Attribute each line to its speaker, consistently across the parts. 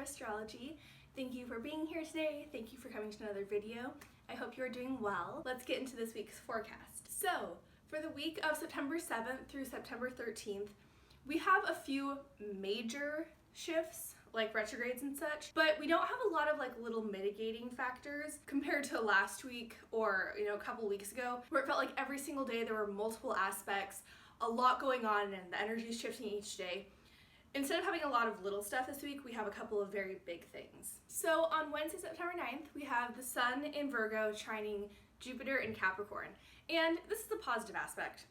Speaker 1: Astrology. Thank you for being here today. Thank you for coming to another video. I hope you are doing well. Let's get into this week's forecast. So, for the week of September 7th through September 13th, we have a few major shifts, like retrogrades and such, but we don't have a lot of little mitigating factors compared to last week or a couple weeks ago, where it felt like every single day there were multiple aspects, a lot going on, and the energy is shifting each day. Instead of having a lot of little stuff this week, we have a couple of very big things. So on Wednesday, September 9th, we have the Sun in Virgo trining Jupiter in Capricorn. And this is a positive aspect.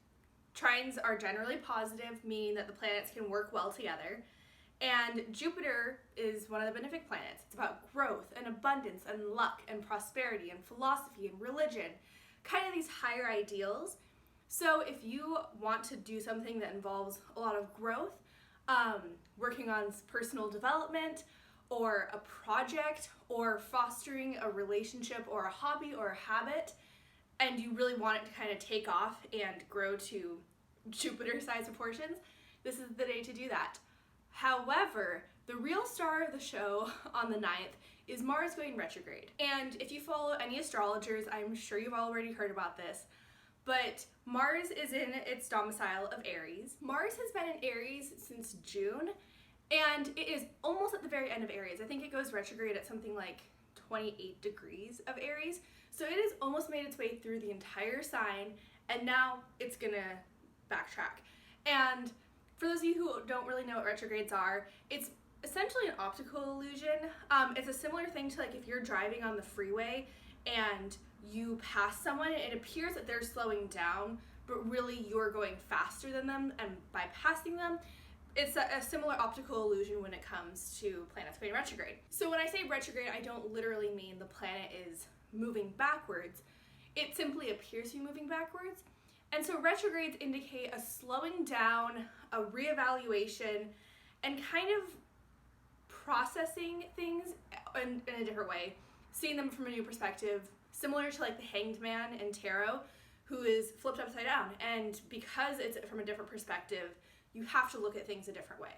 Speaker 1: Trines are generally positive, meaning that the planets can work well together. And Jupiter is one of the benefic planets. It's about growth and abundance and luck and prosperity and philosophy and religion, kind of these higher ideals. So if you want to do something that involves a lot of growth, working on personal development or a project or fostering a relationship or a hobby or a habit, and you really want it to kind of take off and grow to Jupiter-sized proportions, this is the day to do that. However, the real star of the show on the 9th is Mars going retrograde. And if you follow any astrologers, I'm sure you've already heard about this, but Mars is in its domicile of Aries. Mars has been in Aries since June, and it is almost at the very end of Aries. I think it goes retrograde at something like 28 degrees of Aries. So it has almost made its way through the entire sign, and now it's gonna backtrack. And for those of you who don't really know what retrogrades are, it's essentially an optical illusion. It's a similar thing to if you're driving on the freeway and you pass someone, it appears that they're slowing down, but really you're going faster than them, and by passing them, it's a similar optical illusion when it comes to planets going retrograde. So when I say retrograde, I don't literally mean the planet is moving backwards. It simply appears to be moving backwards. And so retrogrades indicate a slowing down, a reevaluation, and kind of processing things in a different way, seeing them from a new perspective, similar to the Hanged Man in tarot, who is flipped upside down. And because it's from a different perspective, you have to look at things a different way.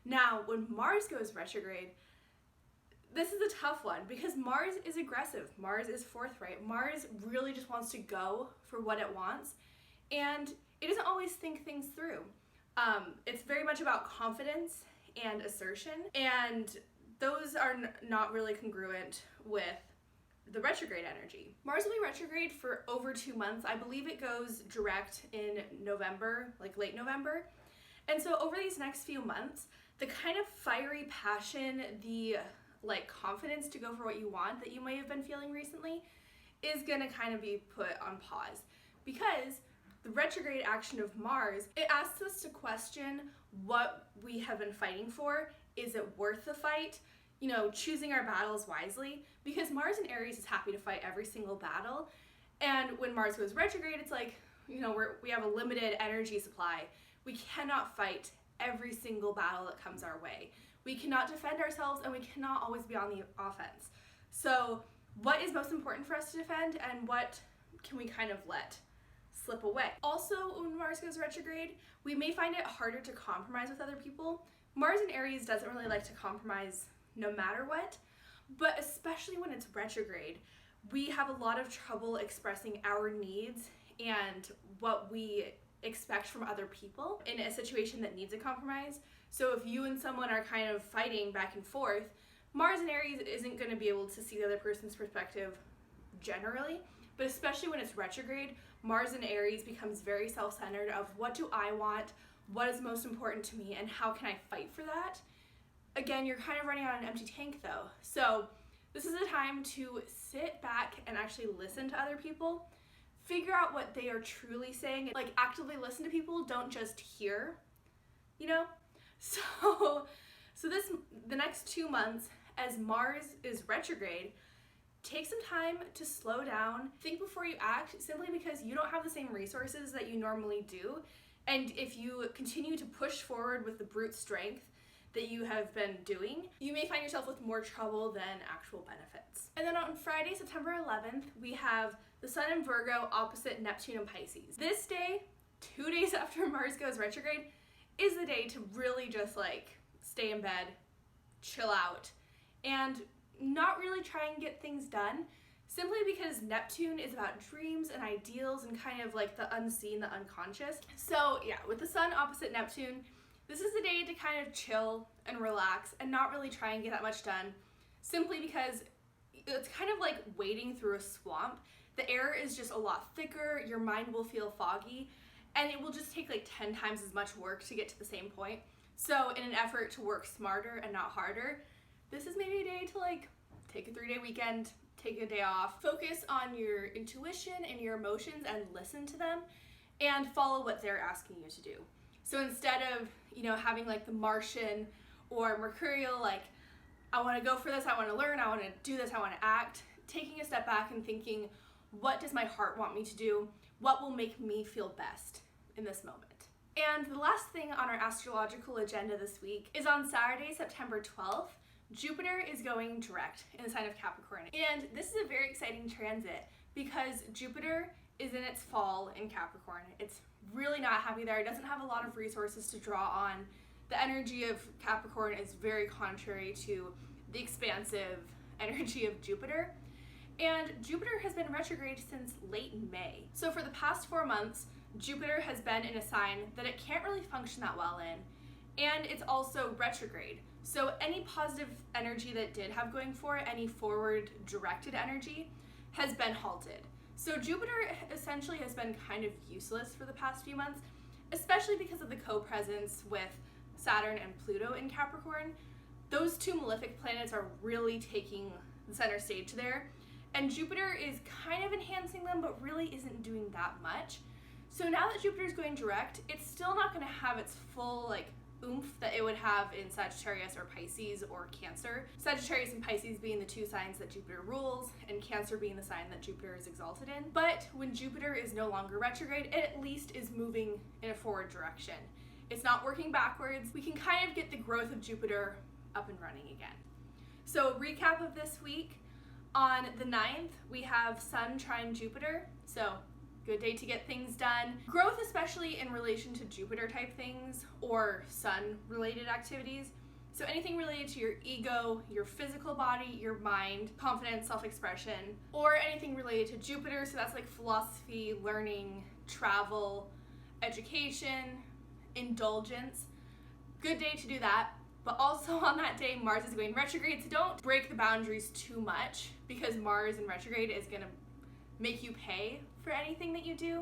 Speaker 1: Now, when Mars goes retrograde, this is a tough one because Mars is aggressive. Mars is forthright. Mars really just wants to go for what it wants, and it doesn't always think things through. It's very much about confidence and assertion, and those are not really congruent with the retrograde energy. Mars will be retrograde for over 2 months. I believe it goes direct in November, late November. And so over these next few months, the kind of fiery passion, the confidence to go for what you want that you may have been feeling recently is gonna kind of be put on pause, because the retrograde action of Mars, it asks us to question what we have been fighting for. Is it worth the fight? Choosing our battles wisely, because Mars in Aries is happy to fight every single battle. And when Mars goes retrograde, it's we have a limited energy supply. We cannot fight every single battle that comes our way. We cannot defend ourselves, and we cannot always be on the offense. So what is most important for us to defend, and what can we kind of let slip away? Also, when Mars goes retrograde, we may find it harder to compromise with other people. Mars in Aries doesn't really like to compromise no matter what, but especially when it's retrograde, we have a lot of trouble expressing our needs and what we expect from other people in a situation that needs a compromise. So if you and someone are kind of fighting back and forth, Mars in Aries isn't going to be able to see the other person's perspective generally, but especially when it's retrograde, Mars in Aries becomes very self-centered of what do I want, what is most important to me, and how can I fight for that? Again, you're kind of running on an empty tank though. So this is a time to sit back and actually listen to other people, figure out what they are truly saying, actively listen to people, don't just hear, So the next 2 months, as Mars is retrograde, take some time to slow down, think before you act, simply because you don't have the same resources that you normally do. And if you continue to push forward with the brute strength that you have been doing, you may find yourself with more trouble than actual benefits. And then on Friday, September 11th, we have the Sun in Virgo opposite Neptune in Pisces. This day, 2 days after Mars goes retrograde, is the day to really just stay in bed, chill out and not really try and get things done, simply because Neptune is about dreams and ideals and kind of like the unseen, the unconscious. So yeah, with the sun opposite Neptune, this is the day to kind of chill and relax and not really try and get that much done, simply because it's kind of like wading through a swamp. The air is just a lot thicker, your mind will feel foggy, and it will just take like 10 times as much work to get to the same point. So in an effort to work smarter and not harder, this is maybe a day to like take a 3-day weekend, take a day off, focus on your intuition and your emotions and listen to them and follow what they're asking you to do. So instead of, having like the Martian or Mercurial, like, I want to go for this, I want to learn, I want to do this, I want to act, taking a step back and thinking, what does my heart want me to do? What will make me feel best in this moment? And the last thing on our astrological agenda this week is on Saturday, September 12th, Jupiter is going direct in the sign of Capricorn. And this is a very exciting transit because Jupiter is in its fall in Capricorn. It's really not happy there. It doesn't have a lot of resources to draw on. The energy of Capricorn is very contrary to the expansive energy of Jupiter. And Jupiter has been retrograde since late May. So for the past 4 months, Jupiter has been in a sign that it can't really function that well in. And it's also retrograde. So any positive energy that it did have going for it, any forward directed energy, has been halted. So Jupiter essentially has been kind of useless for the past few months, especially because of the co-presence with Saturn and Pluto in Capricorn. Those two malefic planets are really taking the center stage there, and Jupiter is kind of enhancing them, but really isn't doing that much. So now that Jupiter is going direct, it's still not going to have its full oomph that it would have in Sagittarius or Pisces or Cancer. Sagittarius and Pisces being the two signs that Jupiter rules, and Cancer being the sign that Jupiter is exalted in. But when Jupiter is no longer retrograde, it at least is moving in a forward direction. It's not working backwards. We can kind of get the growth of Jupiter up and running again. So recap of this week, on the 9th, we have Sun trine Jupiter. So good day to get things done. Growth, especially in relation to Jupiter type things or sun related activities. So anything related to your ego, your physical body, your mind, confidence, self-expression, or anything related to Jupiter. So that's like philosophy, learning, travel, education, indulgence. Good day to do that. But also on that day, Mars is going retrograde. So don't break the boundaries too much, because Mars in retrograde is going to make you pay for anything that you do,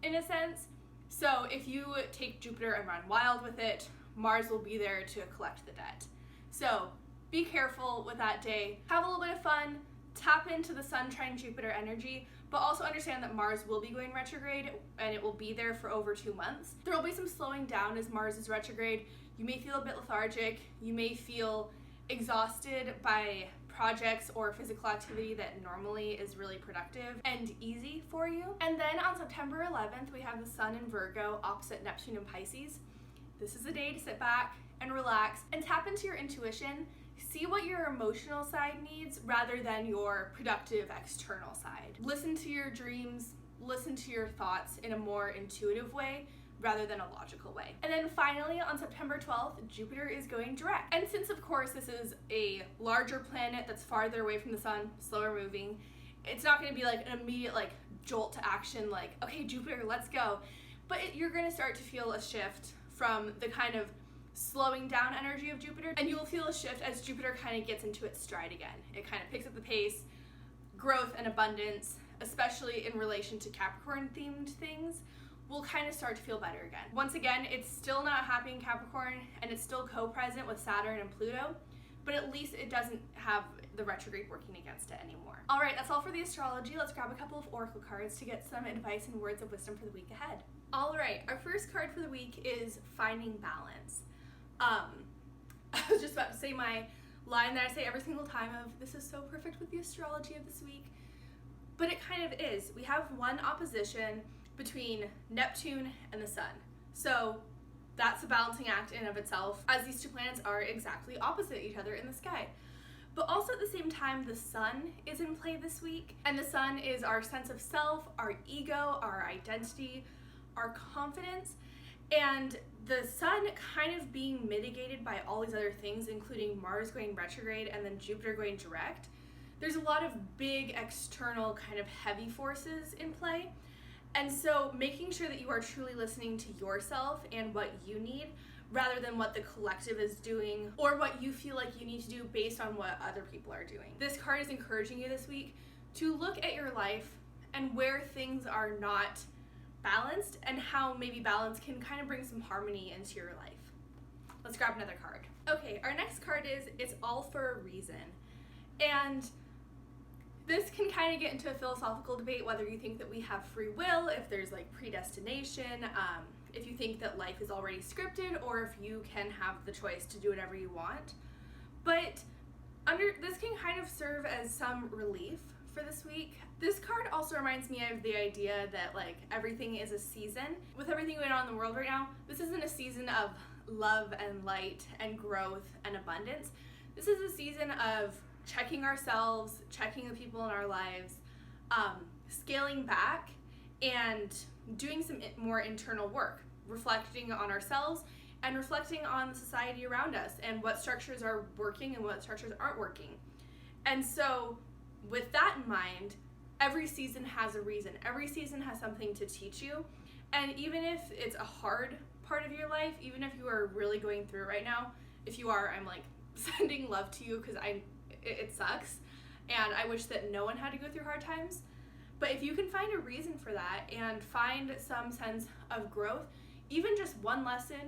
Speaker 1: in a sense. So if you take Jupiter and run wild with it, Mars will be there to collect the debt. So be careful with that day. Have a little bit of fun, tap into the Sun trine Jupiter energy, but also understand that Mars will be going retrograde and it will be there for over 2 months. There will be some slowing down as Mars is retrograde. You may feel a bit lethargic. You may feel exhausted by projects or physical activity that normally is really productive and easy for you. And then on September 11th, we have the Sun in Virgo opposite Neptune in Pisces. This is a day to sit back and relax and tap into your intuition. See what your emotional side needs rather than your productive external side. Listen to your dreams, listen to your thoughts in a more intuitive way rather than a logical way. And then finally, on September 12th, Jupiter is going direct. And since, of course, this is a larger planet that's farther away from the sun, slower moving, it's not gonna be like an immediate jolt to action, okay, Jupiter, let's go. But you're gonna start to feel a shift from the kind of slowing down energy of Jupiter, and you will feel a shift as Jupiter kind of gets into its stride again. It kind of picks up the pace, growth and abundance, especially in relation to Capricorn themed things, will kind of start to feel better again. Once again, it's still not happy in Capricorn, and it's still co-present with Saturn and Pluto, but at least it doesn't have the retrograde working against it anymore. All right, that's all for the astrology. Let's grab a couple of oracle cards to get some advice and words of wisdom for the week ahead. All right, our first card for the week is finding balance. I was just about to say my line that I say every single time of, this is so perfect with the astrology of this week, but it kind of is. We have one opposition between Neptune and the Sun. So that's a balancing act in and of itself, as these two planets are exactly opposite each other in the sky. But also at the same time, the Sun is in play this week, and the Sun is our sense of self, our ego, our identity, our confidence, And the sun kind of being mitigated by all these other things, including Mars going retrograde and then Jupiter going direct. There's a lot of big external kind of heavy forces in play. And so making sure that you are truly listening to yourself and what you need rather than what the collective is doing or what you feel like you need to do based on what other people are doing. This card is encouraging you this week to look at your life and where things are not balanced and how maybe balance can kind of bring some harmony into your life. Let's grab another card. Okay, our next card is It's All for a Reason. And this can kind of get into a philosophical debate whether you think that we have free will, if there's like predestination, if you think that life is already scripted, or if you can have the choice to do whatever you want. But this can kind of serve as some relief for this week. This card also reminds me of the idea that like everything is a season. With everything going on in the world right now, this isn't a season of love and light and growth and abundance. This is a season of checking ourselves, checking the people in our lives, scaling back and doing some more internal work, reflecting on ourselves and reflecting on the society around us and what structures are working and what structures aren't working. And so with that in mind, every season has a reason. Every season has something to teach you. And even if it's a hard part of your life, even if you are really going through it right now, if you are, I'm like sending love to you because it sucks. And I wish that no one had to go through hard times. But if you can find a reason for that and find some sense of growth, even just one lesson,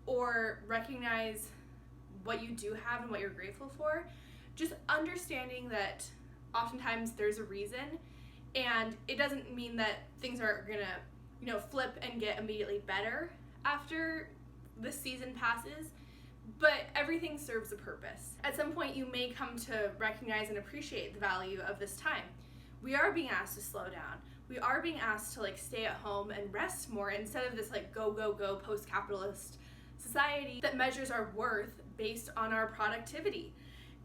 Speaker 1: or recognize what you do have and what you're grateful for, just understanding that oftentimes there's a reason, and it doesn't mean that things are gonna, flip and get immediately better after the season passes, but everything serves a purpose. At some point you may come to recognize and appreciate the value of this time. We are being asked to slow down. We are being asked to like stay at home and rest more instead of this like go, go, go post-capitalist society that measures our worth based on our productivity.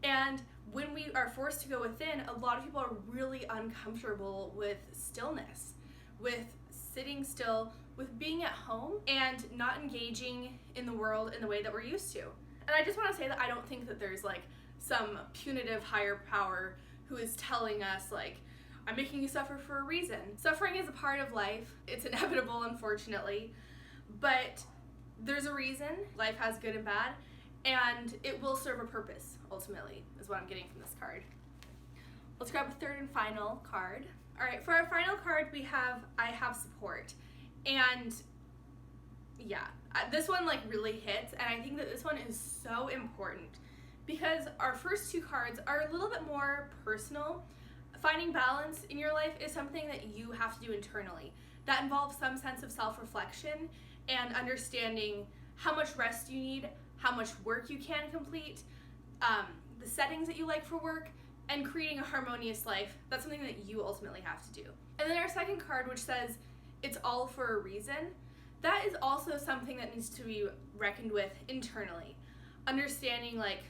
Speaker 1: And when we are forced to go within, a lot of people are really uncomfortable with stillness, with sitting still, with being at home and not engaging in the world in the way that we're used to. And I just want to say that I don't think that there's like some punitive higher power who is telling us like, I'm making you suffer for a reason. Suffering is a part of life. It's inevitable, unfortunately, but there's a reason. Life has good and bad, and it will serve a purpose, ultimately, is what I'm getting from this card. Let's grab a third and final card. All right, for our final card, we have I Have Support. And yeah, this one like really hits, and I think that this one is so important because our first two cards are a little bit more personal. Finding balance in your life is something that you have to do internally. That involves some sense of self-reflection and understanding how much rest you need, how much work you can complete, the settings that you like for work, and creating a harmonious life. That's something that you ultimately have to do. And then our second card, which says, It's All for a Reason, that is also something that needs to be reckoned with internally. Understanding like,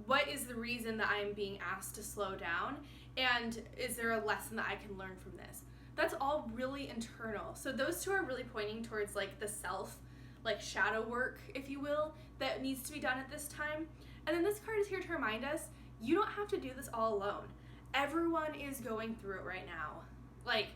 Speaker 1: what is the reason that I am being asked to slow down? And is there a lesson that I can learn from this? That's all really internal. So those two are really pointing towards like the self, like shadow work, if you will, that needs to be done at this time. And then this card is here to remind us, you don't have to do this all alone. Everyone is going through it right now. Like,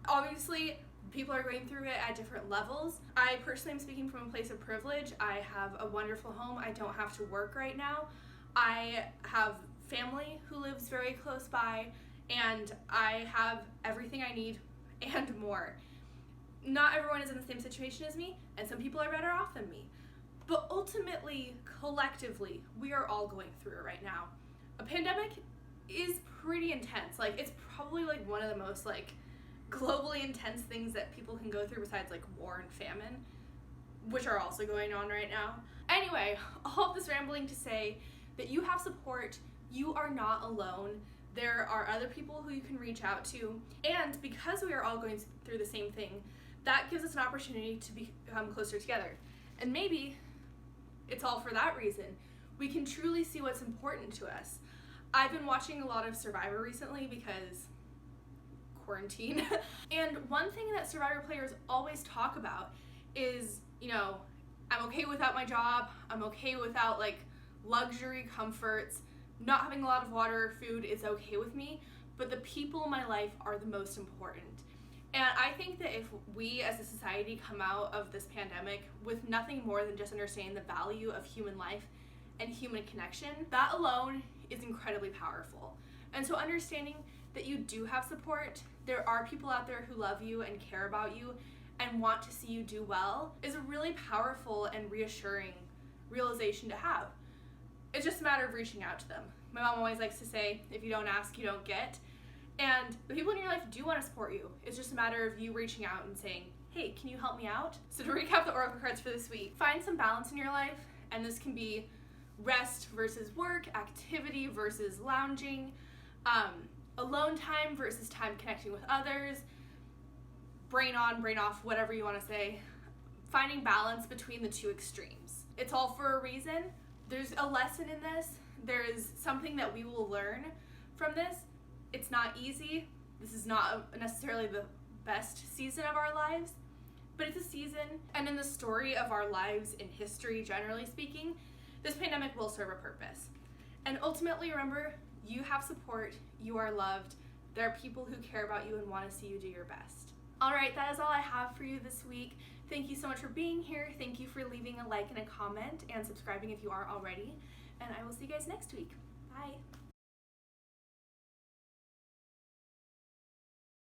Speaker 1: obviously, people are going through it at different levels. I personally am speaking from a place of privilege. I have a wonderful home. I don't have to work right now. I have family who lives very close by, and I have everything I need and more. Not everyone is in the same situation as me, and some people are better off than me. But ultimately, collectively, we are all going through it right now. A pandemic is pretty intense. Like, it's probably like one of the most like globally intense things that people can go through besides like war and famine, which are also going on right now. Anyway, all of this rambling to say that you have support. You are not alone. There are other people who you can reach out to. And because we are all going through the same thing, that gives us an opportunity to become closer together. And maybe it's all for that reason. We can truly see what's important to us. I've been watching a lot of Survivor recently because quarantine. And one thing that Survivor players always talk about is, you know, I'm okay without my job, I'm okay without like luxury comforts, not having a lot of water or food is okay with me, but the people in my life are the most important. And I think that if we as a society come out of this pandemic with nothing more than just understanding the value of human life and human connection, that alone is incredibly powerful. And so understanding that you do have support, there are people out there who love you and care about you and want to see you do well, is a really powerful and reassuring realization to have. It's just a matter of reaching out to them. My mom always likes to say, if you don't ask, you don't get. And the people in your life do want to support you. It's just a matter of you reaching out and saying, hey, can you help me out? So to recap the oracle cards for this week, find some balance in your life, and this can be rest versus work, activity versus lounging, alone time versus time connecting with others, brain on, brain off, whatever you want to say. Finding balance between the two extremes. It's all for a reason. There's a lesson in this. There is something that we will learn from this. It's not easy. This is not necessarily the best season of our lives, but it's a season, and in the story of our lives in history, generally speaking, this pandemic will serve a purpose. And ultimately, remember, you have support, you are loved, there are people who care about you and want to see you do your best. All right, that is all I have for you this week. Thank you so much for being here. Thank you for leaving a like and a comment and subscribing if you are already. And I will see you guys next week. Bye.